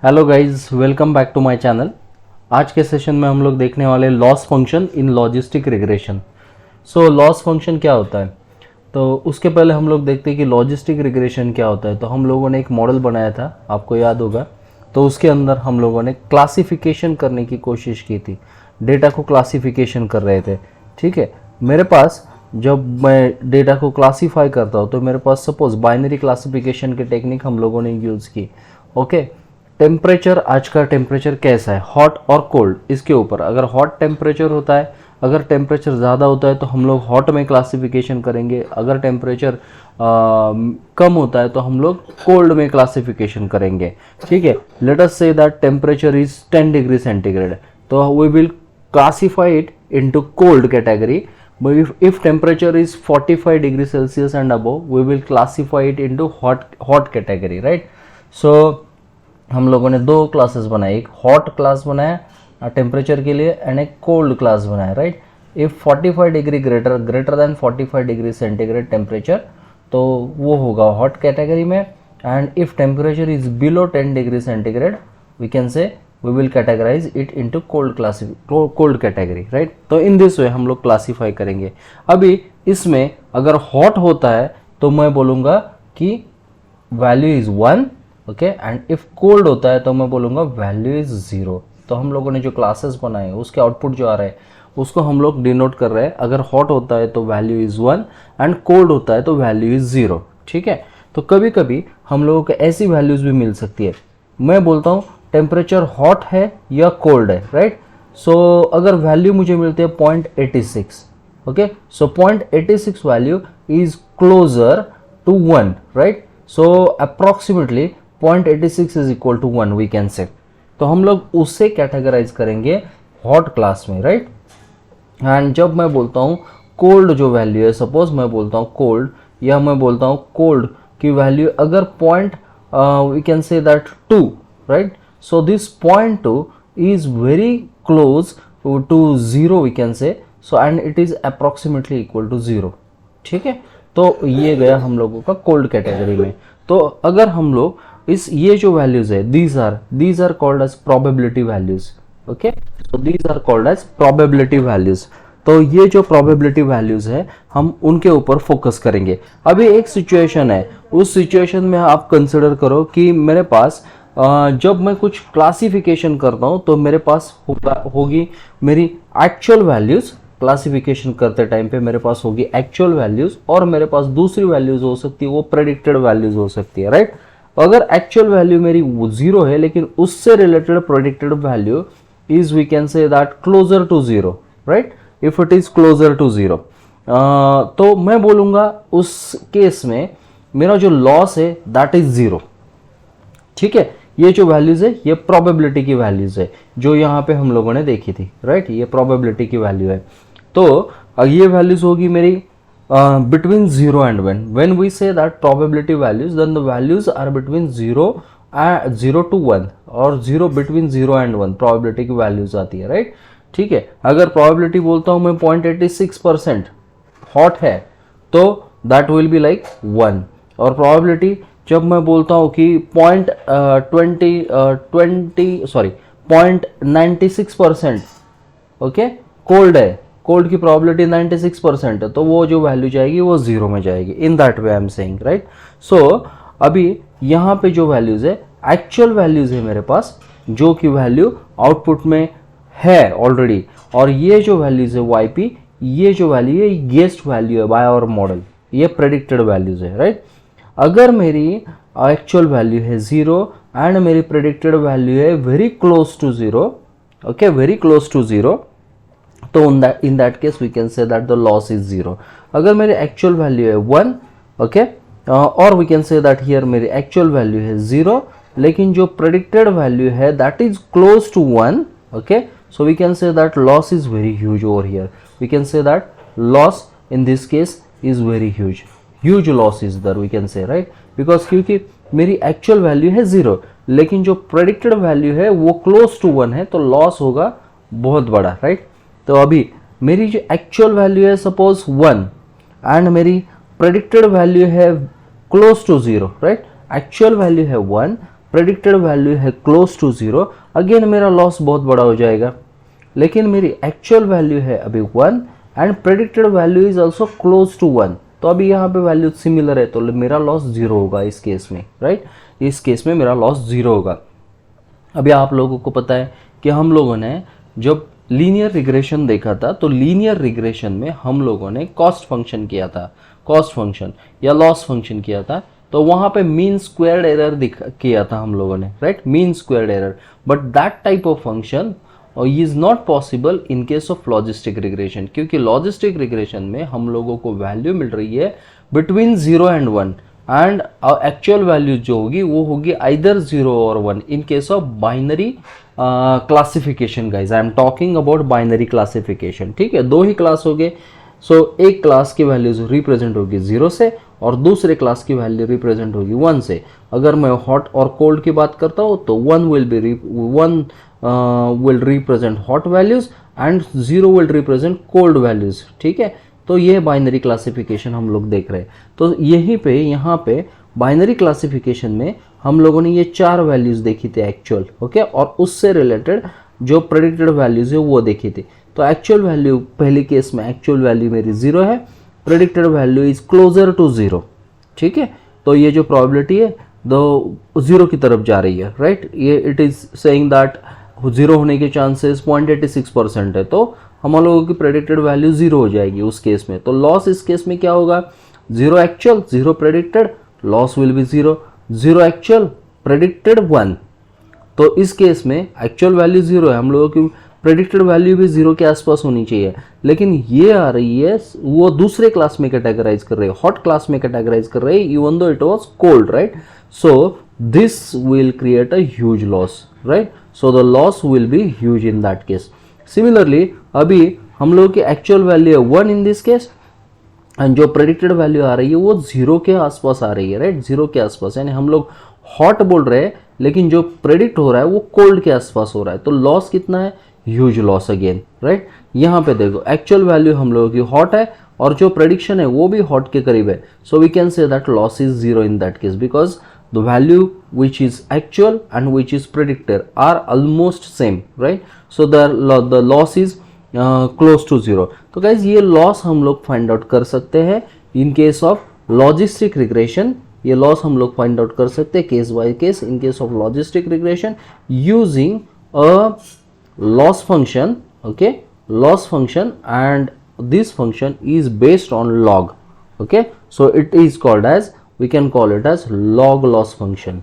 Hello guys, welcome back to my channel. आज के session में हम लोग देखने वाले loss function in logistic regression. So loss function क्या होता है, तो उसके पहले हम लोग देखते हैं कि लॉजिस्टिक रिग्रेशन क्या होता है। तो हम लोगों ने एक मॉडल बनाया था, आपको याद होगा। तो उसके अंदर हम लोगों ने क्लासिफिकेशन करने की कोशिश की थी, डेटा को क्लासिफिकेशन कर रहे थे। ठीक है, मेरे पास जब मैं डेटा को क्लासीफाई करता हूँ तो मेरे पास सपोज बाइनरी क्लासिफिकेशन की टेक्निक हम लोगों ने यूज़ की। ओके, टेम्परेचर, आज का टेम्परेचर कैसा है, हॉट और कोल्ड, इसके ऊपर। अगर हॉट टेम्परेचर होता है, अगर टेम्परेचर ज़्यादा होता है तो हम लोग हॉट में क्लासिफिकेशन करेंगे। अगर टेम्परेचर कम होता है तो हम लोग कोल्ड में क्लासिफिकेशन करेंगे। ठीक है, let us say that temperature is 10 degree centigrade, तो we will classify it into cold category. But if temperature is 45 degree Celsius and above, we will classify it into hot category, right? So हम लोगों ने दो classes बनाए, एक hot class बनाया temperature के लिए एंड एक कोल्ड क्लास बनाया, right? If 45 degree greater than 45 degree centigrade temperature, तो वो होगा हॉट कैटेगरी में। And if temperature is below 10 degree centigrade, we can say we will categorize it into cold category, right? तो in this way हम लोग classify करेंगे। अभी इसमें अगर हॉट होता है तो मैं बोलूँगा कि value is 1, okay, and if cold होता है तो मैं बोलूँगा वैल्यू इज 0। तो हम लोगों ने जो क्लासेस बनाए उसके आउटपुट जो आ रहा है उसको हम लोग डिनोट कर रहे हैं। अगर हॉट होता है तो वैल्यू इज 1 एंड कोल्ड होता है तो वैल्यू इज 0। ठीक है, तो कभी कभी हम लोगों को ऐसी वैल्यूज भी मिल सकती है। मैं बोलता हूँ टेम्परेचर हॉट है या कोल्ड है, राइट? सो अगर वैल्यू मुझे मिलती है 0.86, okay, so 0.86 value is closer to 1, right? So approximately 0.86 is equal to 1 we can say. तो हम लोग उससे कैटेगराइज करेंगे हॉट क्लास में, राइट? एंड जब मैं बोलता हूँ कोल्ड जो वैल्यू है, सपोज मैं बोलता हूँ कोल्ड, या मैं बोलता हूँ कोल्ड की वैल्यू अगर we can say that 2, right? So this 0.2 is very close to 0 we can say, so and it is approximately equal to 0. ठीक है, तो ये गया हम लोगों का कोल्ड कैटेगरी में। तो अगर हम लोग इस ये जो वैल्यूज है, these are called as probability values, okay? So these are called as probability values. तो ये जो probability values है हम उनके ऊपर फोकस करेंगे। अभी एक सिचुएशन है, उस सिचुएशन में आप कंसिडर करो कि मेरे पास जब मैं कुछ क्लासिफिकेशन करता हूँ तो मेरे पास होगी मेरी एक्चुअल वैल्यूज। क्लासिफिकेशन करते टाइम पे मेरे पास होगी एक्चुअल वैल्यूज और मेरे पास दूसरी वैल्यूज हो सकती है, वो प्रेडिक्टेड वैल्यूज हो सकती है, राइट? अगर एक्चुअल वैल्यू मेरी 0 है लेकिन उससे related predicted value is we can say that closer to 0, right? If it is closer to 0, तो मैं बोलूँगा उस केस में मेरा जो लॉस है दैट इज 0। ठीक है, ये जो वैल्यूज है ये प्रोबेबिलिटी की वैल्यूज है जो यहाँ पे हम लोगों ने देखी थी, राइट? ये प्रोबेबिलिटी की वैल्यू है। तो ये वैल्यूज होगी मेरी between 0 and 1। When we say that probability values, then the values are between 0 to 1 और 0 बिटवीन 0 एंड 1 प्रोबेबिलिटी की वैल्यूज आती है, राइट? ठीक है, अगर प्रोबेबिलिटी बोलता हूँ मैं 0.86% हॉट है तो दैट विल बी लाइक 1, और प्रोबेबिलिटी जब मैं बोलता हूँ कि 0.96%, ओके, कोल्ड है, कोल्ड की प्रोबेबिलिटी 96% है, तो वो जो वैल्यू जाएगी वो 0 में जाएगी। In that way I am saying, right? So अभी यहाँ पे जो वैल्यूज है एक्चुअल वैल्यूज है मेरे पास, जो कि वैल्यू आउटपुट में है ऑलरेडी, और ये जो वैल्यूज है YP, ये जो वैल्यू है गेस्ड वैल्यू है बाय आवर मॉडल, ये प्रेडिक्टेड वैल्यूज है, राइट? अगर मेरी एक्चुअल वैल्यू है 0 एंड मेरी प्रेडिक्टेड वैल्यू है very close to 0, okay, very close to 0, तो in that case we can say that the loss is 0। अगर मेरी एक्चुअल वैल्यू है 1, ओके, और we can say that here मेरी एक्चुअल वैल्यू है 0 लेकिन जो प्रेडिक्टेड वैल्यू है that is close to 1, okay, so we can say that loss is very huge over here. We can say that loss in this case is very huge loss is there we can say, right? Because क्योंकि मेरी actual value है 0 लेकिन जो predicted value है वो close to 1 है, तो loss होगा बहुत बड़ा, राइट? तो अभी मेरी जो एक्चुअल वैल्यू है सपोज 1 एंड मेरी प्रेडिक्टेड वैल्यू है close to 0, right? Actual value है 1 प्रेडिक्टेड वैल्यू है क्लोज टू 0, अगेन मेरा लॉस बहुत बड़ा हो जाएगा। लेकिन मेरी एक्चुअल वैल्यू है अभी 1 and predicted value is also close to 1, तो अभी यहाँ पे वैल्यू सिमिलर है, तो मेरा लॉस 0 होगा इस केस में, राइट। इस केस में मेरा लॉस 0 होगा। अभी आप लोगों को पता है कि हम लोगों ने जब लीनियर रिग्रेशन देखा था, तो लीनियर रिग्रेशन में हम लोगों ने कॉस्ट फंक्शन किया था, कॉस्ट फंक्शन या लॉस फंक्शन किया था, तो वहाँ पे मीन स्क्वायर्ड एरर किया था हम लोगों ने, right, mean squared error. But that type of function is not possible in case of logistic regression, क्योंकि लॉजिस्टिक रिग्रेशन में हम लोगों को वैल्यू मिल रही है between 0 and 1 and actual value जो होगी वो होगी आइदर 0 और 1 in case of binary classification. Guys I am talking about binary classification, ठीक है। दो ही क्लास हो गए, सो एक क्लास की वैल्यूज रिप्रेजेंट होगी 0 से और दूसरे क्लास की वैल्यू रिप्रेजेंट होगी 1 से। अगर मैं हॉट और कोल्ड की बात करता हूँ तो 1 will represent hot values and 0 will represent cold values, ठीक है। तो ये बाइनरी क्लासिफिकेशन हम लोग देख रहे हैं। तो यहीं पे यहाँ पे बाइनरी क्लासिफिकेशन में हम लोगों ने ये 4 वैल्यूज देखी थी एक्चुअल, ओके, और उससे रिलेटेड जो प्रेडिक्टेड वैल्यूज है वो देखी थी। तो एक्चुअल वैल्यू पहली केस में एक्चुअल वैल्यू मेरी 0 है, predicted value is closer to 0, ठीक है। तो ये जो प्रोबेबिलिटी है दो 0 की तरफ जा रही है, राइट। ये इट इज सेइंग दैट 0 होने के चांसेस 0.86% है, तो हम लोगों की प्रेडिक्टेड वैल्यू 0 हो जाएगी उस केस में। तो लॉस इस केस में क्या होगा, 0 actual 0 predicted, loss will be 0, 0 actual predicted 1। तो इस केस में एक्चुअल वैल्यू 0 है, हम लोगों की प्रेडिक्टेड वैल्यू भी 0 के आसपास होनी चाहिए, लेकिन ये आ रही है वो दूसरे क्लास में कैटेगराइज कर रही है, हॉट क्लास में कैटेगराइज कर रही है, even though it was cold, right. So this will create a huge loss, right. So the loss will be huge in that case. Similarly अभी हम लोग की एक्चुअल वैल्यू है 1 इन दिस केस एंड जो प्रेडिक्टेड वैल्यू आ रही है वो 0 के आसपास आ रही है, राइट, 0 के आसपास, यानी हम लोग हॉट बोल रहे हैं लेकिन जो प्रेडिक्ट हो रहा है वो कोल्ड के आसपास हो रहा है। तो लॉस कितना है, ह्यूज लॉस अगेन, राइट। यहाँ पे देखो एक्चुअल वैल्यू हम लोगों की हॉट है और जो प्रेडिक्शन है वो भी हॉट के करीब है, so we can say that loss is 0 in that case because the value which is actual and which is predicted are almost same, right? So the loss is close to 0. तो guys ये loss हम लोग find out कर सकते हैं in case of logistic regression। ये loss हम लोग find out कर सकते हैं case by case in case of logistic regression using a loss function, okay, loss function, and this function is based on log, okay, so it is called as, we can call it as log loss function,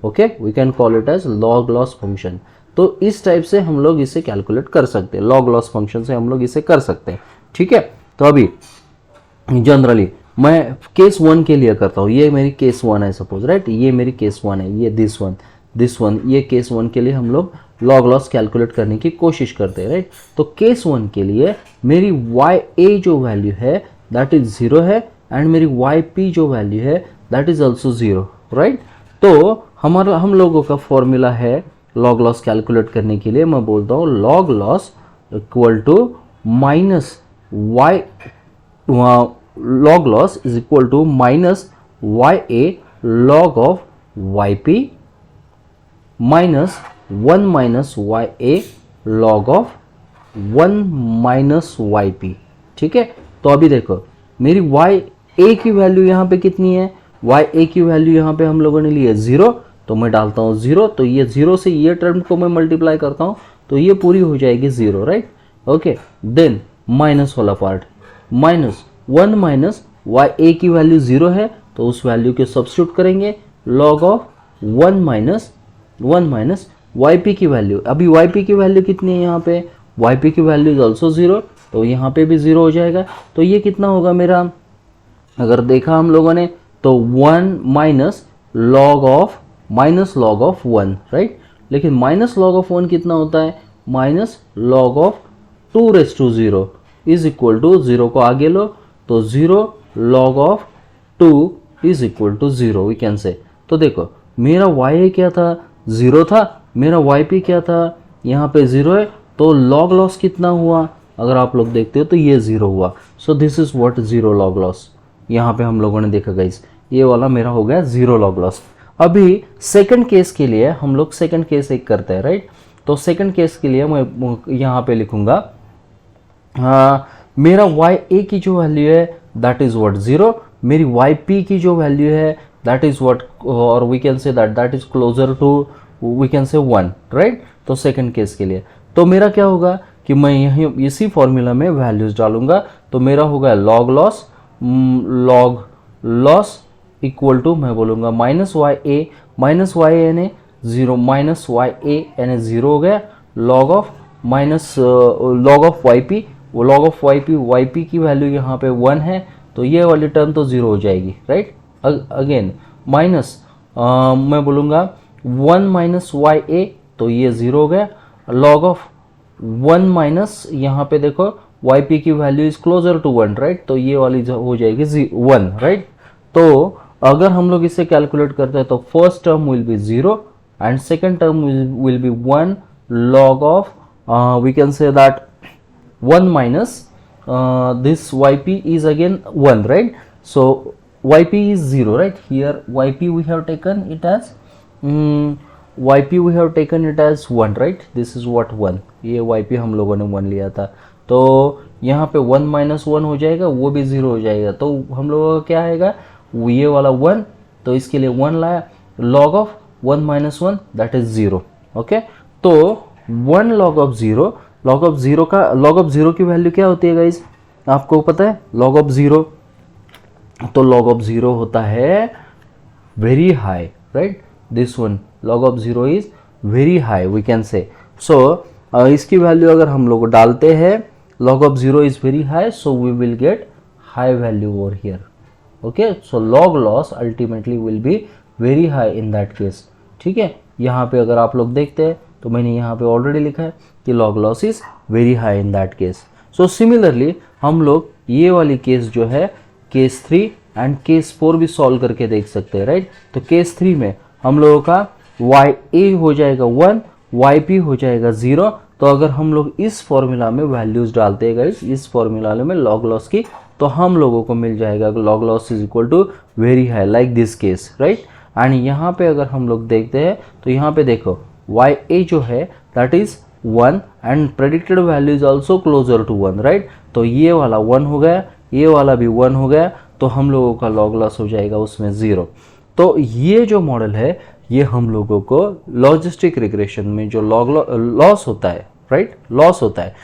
okay, we can call it as log loss function। तो इस type से हम लोग इसे calculate कर सकते हैं, log loss function से हम लोग इसे कर सकते हैं, ठीक है। तो अभी जनरली मैं केस 1 के लिए करता हूँ, ये मेरी केस 1 है सपोज, राइट, ये मेरी केस 1 है, ये दिस वन, ये केस 1 के लिए हम लोग लॉग लॉस कैलकुलेट करने की कोशिश करते हैं, राइट। तो केस 1 के लिए मेरी YA जो वैल्यू है दैट इज 0 है एंड मेरी YP जो वैल्यू है दैट इज ऑल्सो 0, राइट। तो हम लोगों का फॉर्मूला है लॉग लॉस कैलकुलेट करने के लिए, मैं बोलता हूँ log loss equal to minus log loss is equal to minus YA log of YP minus 1 minus YA log of 1 minus YP, ठीक है। तो अभी देखो मेरी YA की वैल्यू यहाँ पे कितनी है, YA की वैल्यू यहाँ पे हम लोगों ने ली है 0, तो मैं डालता हूँ 0, तो ये 0 से ये टर्म को मैं मल्टीप्लाई करता हूँ तो ये पूरी हो जाएगी 0, राइट, ओके। देन माइनस वाला पार्ट, माइनस 1 माइनस YA की वैल्यू 0 है तो उस वैल्यू के सब्स्टिट्यूट करेंगे लॉग ऑफ 1 माइनस YP की वैल्यू। अभी YP की वैल्यू कितनी है यहाँ पे, YP की वैल्यू इज ऑल्सो 0, तो यहाँ पे भी 0 हो जाएगा। तो ये कितना होगा मेरा, अगर देखा हम लोगों ने तो 1 माइनस लॉग ऑफ 1, राइट। लेकिन माइनस लॉग ऑफ 1 कितना होता है, minus log of 2⁻0 is equal to 0 को आगे लो तो 0 log of 2 is equal to 0 we can say. तो देखो मेरा YA क्या था, 0 था, मेरा YP क्या था, यहाँ पे 0 है, तो log loss कितना हुआ, अगर आप लोग देखते हो तो ये 0 हुआ। So this is what 0 log loss यहाँ पे हम लोगों ने देखा गाइस, ये वाला मेरा हो गया 0 log loss। अभी सेकंड केस के लिए हम लोग सेकंड केस एक करते हैं, राइट। तो सेकंड केस के लिए मैं यहाँ पे लिखूंगा मेरा वाई ए की जो वैल्यू है दैट इज व्हाट 0, मेरी वाई पी की जो वैल्यू है दैट इज व्हाट, और we can say that is closer to we can say 1, right. तो सेकंड केस के लिए तो मेरा क्या होगा कि मैं यहीं इसी फॉर्मूला में वैल्यूज डालूंगा। तो मेरा होगा लॉग लॉस इक्वल टू मैं बोलूँगा माइनस वाई ए ने 0 माइनस वाई ए यानी 0 हो गया, लॉग ऑफ वाई पी, वो लॉग ऑफ वाई पी की वैल्यू यहाँ पे 1 है, तो ये वाली टर्म तो 0 हो जाएगी, राइट। अगेन माइनस मैं बोलूँगा 1 माइनस वाई ए, तो ये 0 हो गया, लॉग ऑफ 1 माइनस यहाँ पे देखो वाई पी की value is closer to 1, right. तो ये वाली हो जाएगी 1, राइट। तो अगर हम लोग इसे कैलकुलेट करते हैं तो first term will be 0 and second term will be 1 log of we can say that 1 minus this yp is again 1, right. So yp is 0, right. Here yp we have taken it as we have taken it as 1, right. This is what 1, ये yp हम लोगों ने 1 लिया था, तो यहाँ पे 1 minus 1 हो जाएगा, वो भी 0 हो जाएगा, तो हम लोगों का क्या आएगा ये वाला 1, तो इसके लिए 1 लाया, log of 1 minus 1 that is 0, okay. तो 1 log of 0 की वैल्यू क्या होती है गाइज, आपको पता है log of 0, तो log of 0 होता है very high, right. This one log of 0 is very high we can say. So इसकी वैल्यू अगर हम लोग डालते हैं log of 0 is very high, so we will get high value over here, okay. So log loss ultimately will be very high in that case, ठीक है। यहाँ पे अगर आप लोग देखते हैं तो मैंने यहाँ पे ऑलरेडी लिखा है कि log loss is very high in that case. So similarly हम लोग ये वाली केस जो है केस 3 एंड केस 4 भी सॉल्व करके देख सकते हैं, राइट। तो केस 3 में हम लोगों का वाई ए हो जाएगा 1, वाई पी हो जाएगा 0। तो अगर हम लोग इस फॉर्मूला में वैल्यूज डालते हैं गाइस, इस फॉर्मूला में log loss की, तो हम लोगों को मिल जाएगा log loss is equal to very high like this case, right. And यहाँ पे अगर हम लोग देखते हैं तो यहाँ पे देखो वाई ए जो है that is 1 and predicted value is also closer to 1, right. तो ये वाला 1 हो गया, ये वाला भी 1 हो गया, तो हम लोगों का log loss हो जाएगा उसमें 0। तो ये जो मॉडल है ये हम लोगों को लॉजिस्टिक रिग्रेशन में जो लॉस होता है, राइट, लॉस होता है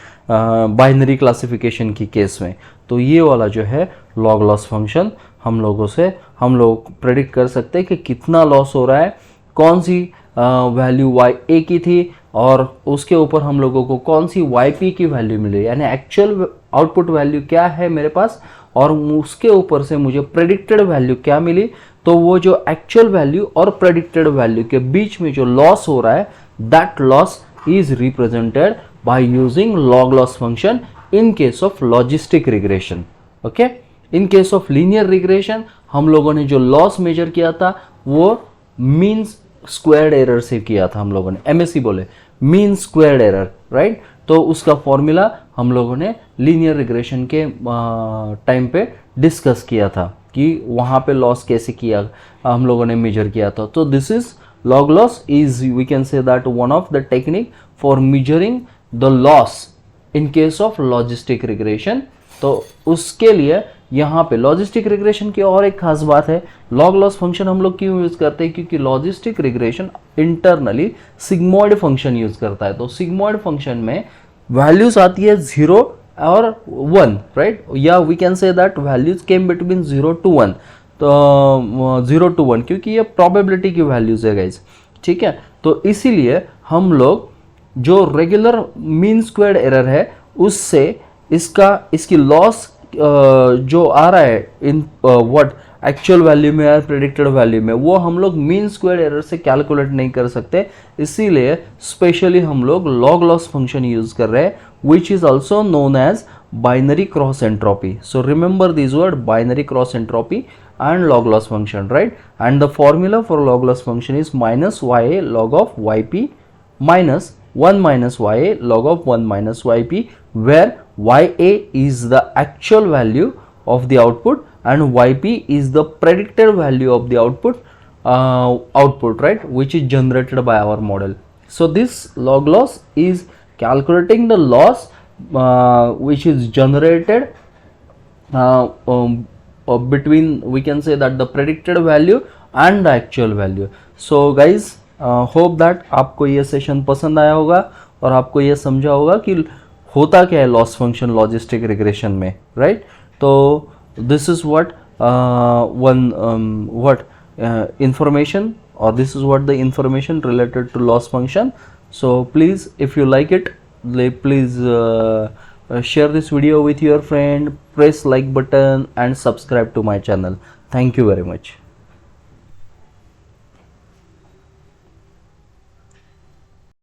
बाइनरी क्लासिफिकेशन की केस में, तो ये वाला जो है log loss फंक्शन हम लोग प्रेडिक्ट कर सकते हैं कि कितना लॉस हो रहा है, कौन सी वैल्यू वाई ए की थी और उसके ऊपर हम लोगों को कौन सी वाई पी की वैल्यू मिली, यानी एक्चुअल आउटपुट वैल्यू क्या है मेरे पास और उसके ऊपर से मुझे प्रेडिक्टेड वैल्यू क्या मिली। तो वो जो एक्चुअल वैल्यू और प्रेडिक्टेड वैल्यू के बीच में जो लॉस हो रहा है that loss is represented by using log loss function in case of logistic regression, okay. In case of linear regression हम लोगों ने जो लॉस मेजर किया था वो मीन स्क्वायर्ड एरर से किया था, हम लोगों ने एमएससी बोले मीन स्क्वायर्ड एरर, राइट। तो उसका फॉर्मूला हम लोगों ने लीनियर रिग्रेशन के टाइम पे डिस्कस किया था कि वहाँ पे लॉस कैसे किया हम लोगों ने मेजर किया था। तो this is log loss is we can say that one of the technique for measuring the loss in case of logistic regression। तो उसके लिए यहाँ पे लॉजिस्टिक रिग्रेशन की और एक खास बात है, log loss फंक्शन हम लोग क्यों यूज करते हैं, क्योंकि logistic regression internally sigmoid function use करता है। तो सिग्मॉइड फंक्शन में वैल्यूज आती है 0 और 1, राइट, या we can say that values came between 0 to 1, तो 0 to 1 क्योंकि ये प्रोबेबिलिटी की वैल्यूज है गाइज, ठीक है। तो इसीलिए हम लोग जो रेगुलर मीन स्क्वायर्ड एरर है उससे इसकी लॉस जो आ रहा है इन व्हाट एक्चुअल वैल्यू में या प्रेडिक्टेड वैल्यू में, वो हम लोग मीन स्क्वायर्ड एरर से कैलकुलेट नहीं कर सकते, इसीलिए स्पेशली हम लोग log loss फंक्शन यूज कर रहे हैं which is also known as binary cross entropy। So remember this word binary cross entropy and log loss function, right? And the formula for log loss function is minus ya log of yp minus 1 minus ya log of 1 minus yp, where ya is the actual value of the output and yp is the predicted value of the output output, right, which is generated by our model. So this log loss is calculating the loss which is generated between, we can say that, the predicted value and the actual value. So guys, hope that आपको ये session पसंद आया होगा और आपको ये समझा होगा कि होता क्या है लॉस फंक्शन लॉजिस्टिक रिग्रेशन में, राइट. तो this is what information, or this is what the information related to loss function. So please, if you like it, please share this video with your friend, press like button and subscribe to my channel. Thank you very much.